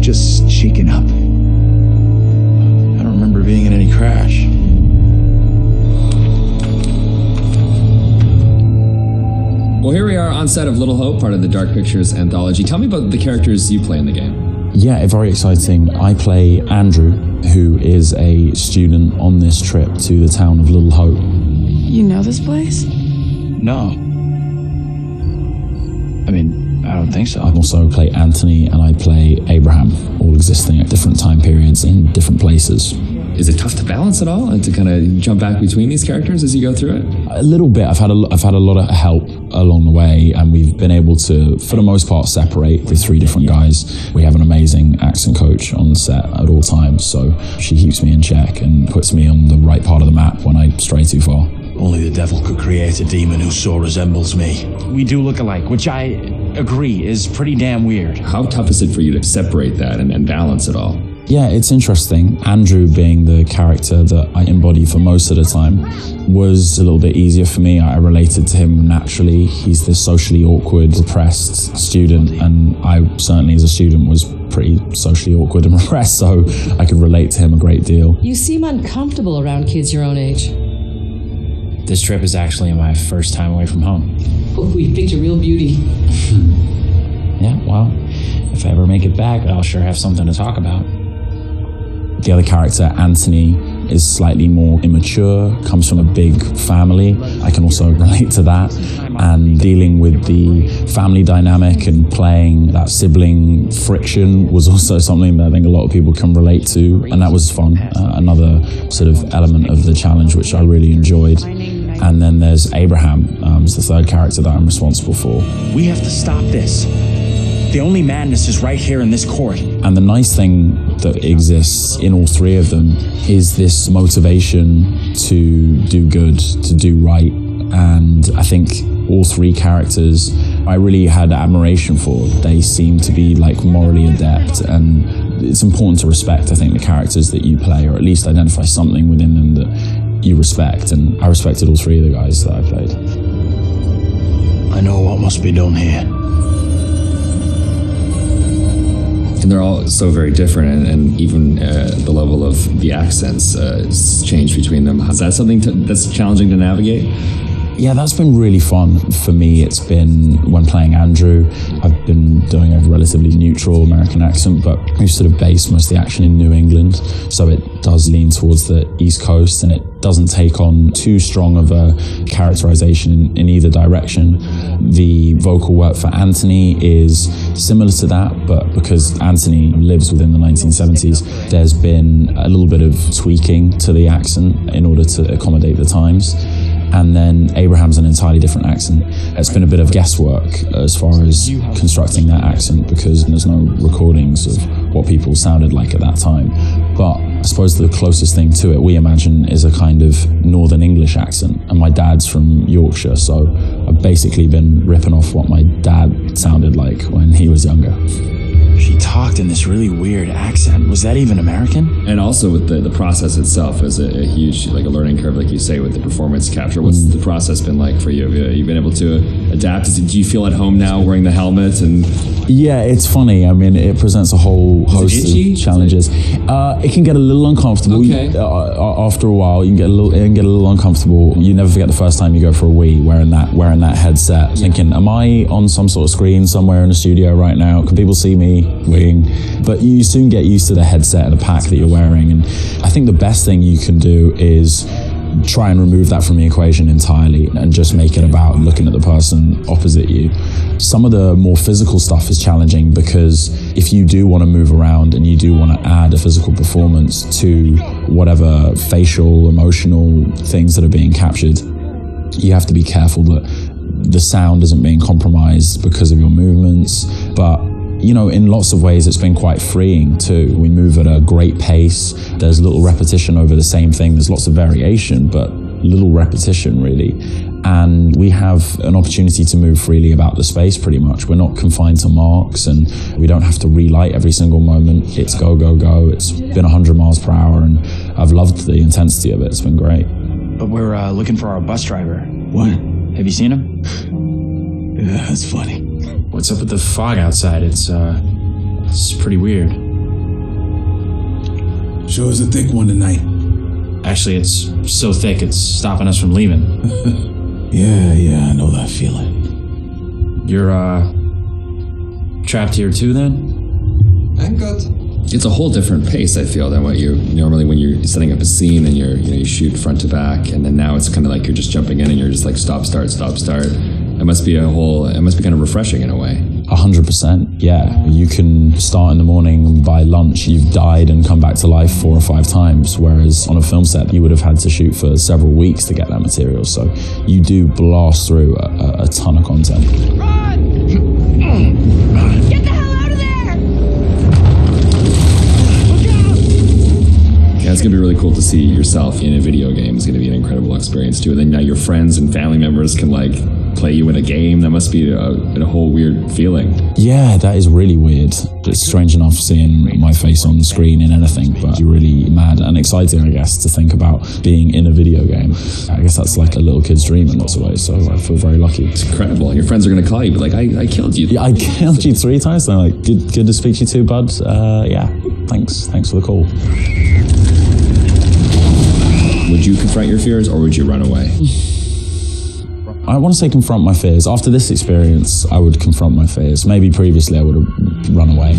just shaken up. I don't remember being in any crash. Well, here we are on set of Little Hope, part of the Dark Pictures anthology. Tell me about the characters you play in the game. Yeah, very exciting. I play Andrew, who is a student on this trip to the town of Little Hope. You know this place? No. I mean, I don't think so. I also play Anthony and I play Abraham, all existing at different time periods in different places. Is it tough to balance it all and to kind of jump back between these characters as you go through it? A little bit. I've had a lot of help along the way, and we've been able to, for the most part, separate the three different guys. We have an amazing accent coach on set at all times, so she keeps me in check and puts me on the right part of the map when I stray too far. Only the devil could create a demon who so resembles me. We do look alike, which I agree is pretty damn weird. How tough is it for you to separate that and balance it all? Yeah, it's interesting. Andrew, being the character that I embody for most of the time, was a little bit easier for me. I related to him naturally. He's this socially awkward, depressed student, and I certainly as a student was pretty socially awkward and repressed, so I could relate to him a great deal. You seem uncomfortable around kids your own age. This trip is actually my first time away from home. Oh, we picked a real beauty. Yeah, well, if I ever make it back, I'll sure have something to talk about. The other character, Anthony, is slightly more immature, comes from a big family. I can also relate to that. And dealing with the family dynamic and playing that sibling friction was also something that I think a lot of people can relate to. And that was fun. Another sort of element of the challenge, which I really enjoyed. And then there's Abraham, is the third character that I'm responsible for. We have to stop this. The only madness is right here in this court. And the nice thing that exists in all three of them is this motivation to do good, to do right. And I think all three characters I really had admiration for. They seem to be like morally adept, and it's important to respect, I think, the characters that you play, or at least identify something within them that you respect. And I respected all three of the guys that I played. I know what must be done here. And they're all so very different, and even the level of the accents change between them. Is that something that's challenging to navigate? Yeah, that's been really fun for me. It's been, when playing Andrew, I've been doing a relatively neutral American accent, but we've sort of based most of the action in New England, so it does lean towards the East Coast, and it doesn't take on too strong of a characterization in either direction. The vocal work for Anthony is similar to that, but because Anthony lives within the 1970s, there's been a little bit of tweaking to the accent in order to accommodate the times. And then Abraham's an entirely different accent. It's been a bit of guesswork as far as constructing that accent, because there's no recordings of what people sounded like at that time. But I suppose the closest thing to it we imagine is a kind of Northern English accent. And my dad's from Yorkshire, so I've basically been ripping off what my dad sounded like when he was younger. She talked in this really weird accent. Was that even American? And also with the process itself is a huge, like a learning curve, like you say, with the performance capture. What's the process been like for you? Have you been able to adapt? Do you feel at home now wearing the helmet? And yeah, it's funny. I mean, it presents a whole host of challenges. It can get a little uncomfortable. Okay. After a while, it can get a little uncomfortable. You never forget the first time you go for a wee wearing that headset, thinking, am I on some sort of screen somewhere in a studio right now? Can people see me weeing? But you soon get used to the headset and the pack that you're wearing. And I think the best thing you can do is try and remove that from the equation entirely and just make it about looking at the person opposite you. Some of the more physical stuff is challenging, because if you do want to move around and you do want to add a physical performance to whatever facial, emotional things that are being captured, you have to be careful that the sound isn't being compromised because of your movements. But you know, in lots of ways, it's been quite freeing too. We move at a great pace. There's little repetition over the same thing. There's lots of variation, but little repetition really. And we have an opportunity to move freely about the space pretty much. We're not confined to marks, and we don't have to relight every single moment. It's go, go, go. It's been 100 miles per hour, and I've loved the intensity of it. It's been great. But we're looking for our bus driver. What? Have you seen him? Yeah, that's funny. What's up with the fog outside? It's pretty weird. Sure is a thick one tonight. Actually, it's so thick it's stopping us from leaving. Yeah, I know that feeling. You're, trapped here too, then? I'm good. It's a whole different pace, I feel, than what you normally when you're setting up a scene and you shoot front to back, and then now it's kind of like you're just jumping in and you're just like stop, start. It must be kind of refreshing in a way. 100%, yeah. You can start in the morning and by lunch you've died and come back to life 4 or 5 times, whereas on a film set you would have had to shoot for several weeks to get that material. So you do blast through a ton of content. Run! Get the hell out of there! Look out! Yeah, it's gonna be really cool to see yourself in a video game. It's gonna be an incredible experience too. And then now your friends and family members can like play you in a game. That must be a whole weird feeling. Yeah, that is really weird. It's strange enough seeing my face on the screen in anything, but you're really mad and exciting, I guess, to think about being in a video game. I guess that's like a little kid's dream in lots of ways, so I feel very lucky. It's incredible. Your friends are gonna call you, but like, I killed you. Yeah, I killed you 3 times. And I'm like, good to speak to you too, bud. Yeah, thanks for the call. Would you confront your fears or would you run away? I want to say confront my fears. After this experience, I would confront my fears. Maybe previously I would have run away.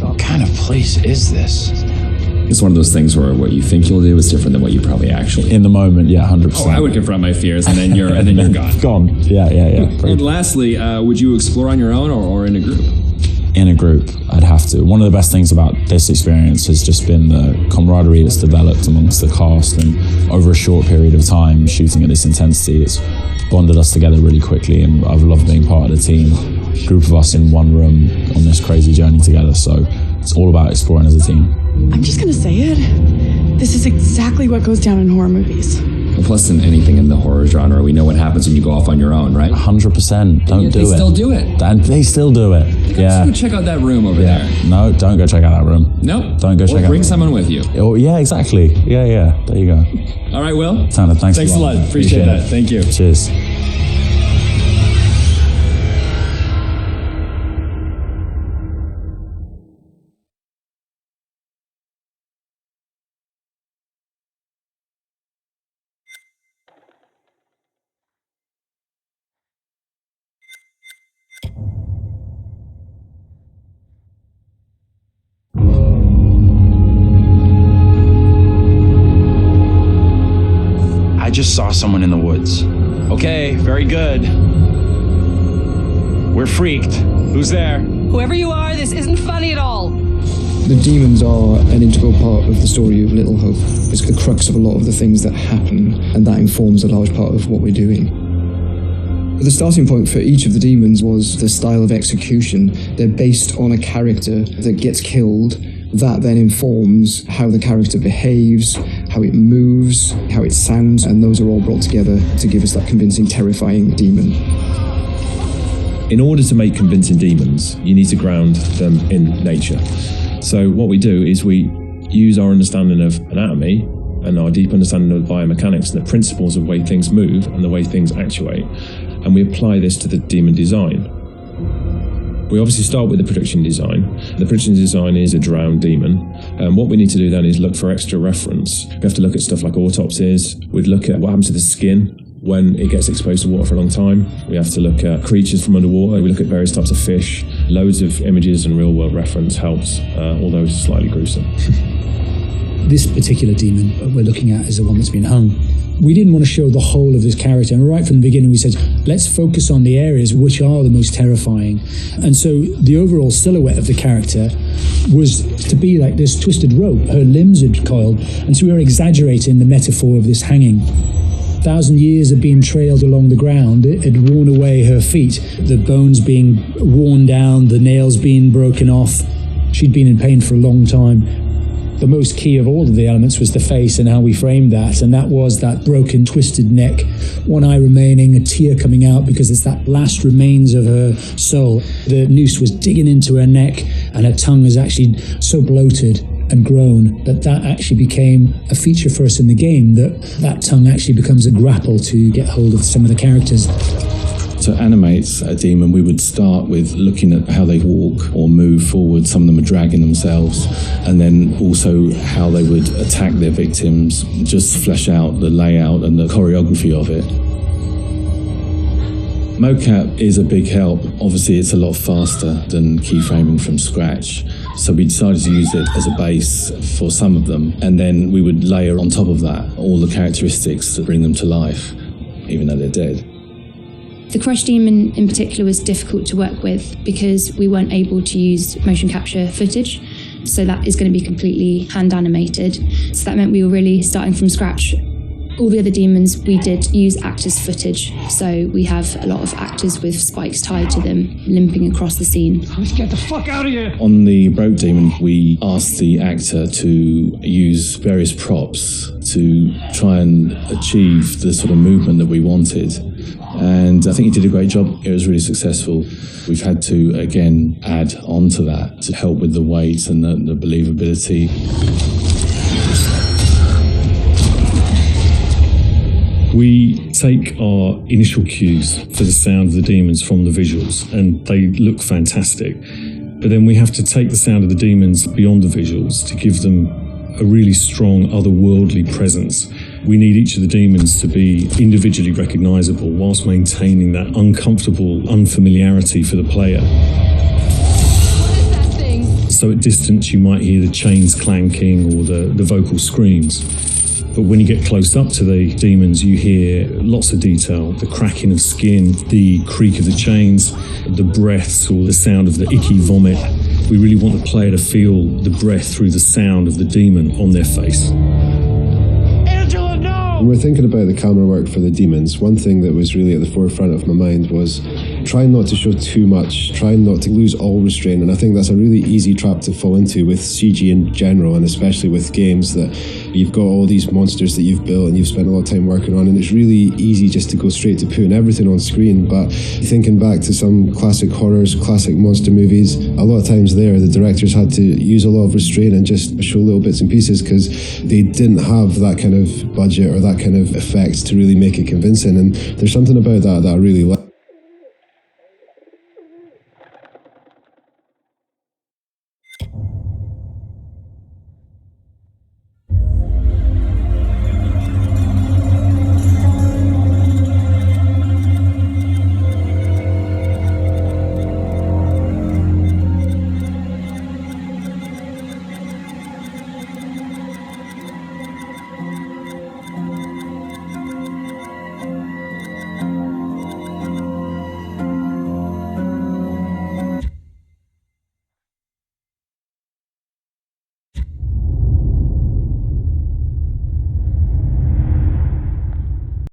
What kind of place is this? It's one of those things where what you think you'll do is different than what you probably actually. In the moment, yeah, 100%. Oh, I would confront my fears, and then you're gone. Gone. Yeah. And lastly, would you explore on your own or in a group? In a group, I'd have to. One of the best things about this experience has just been the camaraderie that's developed amongst the cast, and over a short period of time shooting at this intensity, it's bonded us together really quickly, and I've loved being part of the team. A group of us in one room on this crazy journey together, so it's all about exploring as a team. I'm just gonna say it. This is exactly what goes down in horror movies. Well, plus than anything in the horror genre, we know what happens when you go off on your own, right? 100%. Don't do it. They still do it. And they still do it. Yeah. Go check out that room over there. No, don't go check out that room. Nope. Don't go check out. Bring someone with you. Oh, yeah, exactly. Yeah. There you go. All right, Will. Tanner, thanks a lot. Appreciate that. Thank you. Cheers. I just saw someone in the woods. Okay, very good. We're freaked. Who's there? Whoever you are, this isn't funny at all. The demons are an integral part of the story of Little Hope. It's the crux of a lot of the things that happen, and that informs a large part of what we're doing. But the starting point for each of the demons was the style of execution. They're based on a character that gets killed. That then informs how the character behaves, how it moves, how it sounds, and those are all brought together to give us that convincing, terrifying demon. In order to make convincing demons, you need to ground them in nature. So what we do is we use our understanding of anatomy and our deep understanding of biomechanics and the principles of the way things move and the way things actuate, and we apply this to the demon design. We obviously start with the production design. The production design is a drowned demon. And what we need to do then is look for extra reference. We have to look at stuff like autopsies. We'd look at what happens to the skin when it gets exposed to water for a long time. We have to look at creatures from underwater. We look at various types of fish. Loads of images and real-world reference helps, although it's slightly gruesome. This particular demon we're looking at is the one that's been hung. We didn't want to show the whole of this character, and right from the beginning we said, let's focus on the areas which are the most terrifying. And so the overall silhouette of the character was to be like this twisted rope. Her limbs had coiled, and so we were exaggerating the metaphor of this hanging. 1,000 years of being trailed along the ground, it had worn away her feet, the bones being worn down, the nails being broken off. She'd been in pain for a long time. The most key of all of the elements was the face and how we framed that, and that was that broken, twisted neck, one eye remaining, a tear coming out because it's that last remains of her soul. The noose was digging into her neck, and her tongue was actually so bloated and grown that actually became a feature for us in the game, that tongue actually becomes a grapple to get hold of some of the characters. To animate a demon, we would start with looking at how they walk or move forward. Some of them are dragging themselves, and then also how they would attack their victims, just flesh out the layout and the choreography of it. Mocap is a big help. Obviously, it's a lot faster than keyframing from scratch. So we decided to use it as a base for some of them, and then we would layer on top of that all the characteristics to bring them to life, even though they're dead. The Crush Demon in particular was difficult to work with because we weren't able to use motion capture footage. So that is going to be completely hand animated. So that meant we were really starting from scratch. All the other demons, we did use actors' footage. So we have a lot of actors with spikes tied to them, limping across the scene. Let's get the fuck out of here! On the Broke Demon, we asked the actor to use various props to try and achieve the sort of movement that we wanted. And I think he did a great job. It was really successful. We've had to, again, add on to that to help with the weight and the believability. We take our initial cues for the sound of the demons from the visuals, and they look fantastic. But then we have to take the sound of the demons beyond the visuals to give them a really strong otherworldly presence. We need each of the demons to be individually recognizable whilst maintaining that uncomfortable unfamiliarity for the player. So at distance you might hear the chains clanking or the vocal screams. But when you get close up to the demons, you hear lots of detail, the cracking of skin, the creak of the chains, the breaths or the sound of the icky vomit. We really want the player to feel the breath through the sound of the demon on their face. Angela, no! When we're thinking about the camera work for the demons, one thing that was really at the forefront of my mind was trying not to show too much, trying not to lose all restraint, and I think that's a really easy trap to fall into with CG in general, and especially with games that you've got all these monsters that you've built and you've spent a lot of time working on, and it's really easy just to go straight to putting everything on screen. But thinking back to some classic horrors, classic monster movies, a lot of times there the directors had to use a lot of restraint and just show little bits and pieces because they didn't have that kind of budget or that kind of effect to really make it convincing, and there's something about that I really like.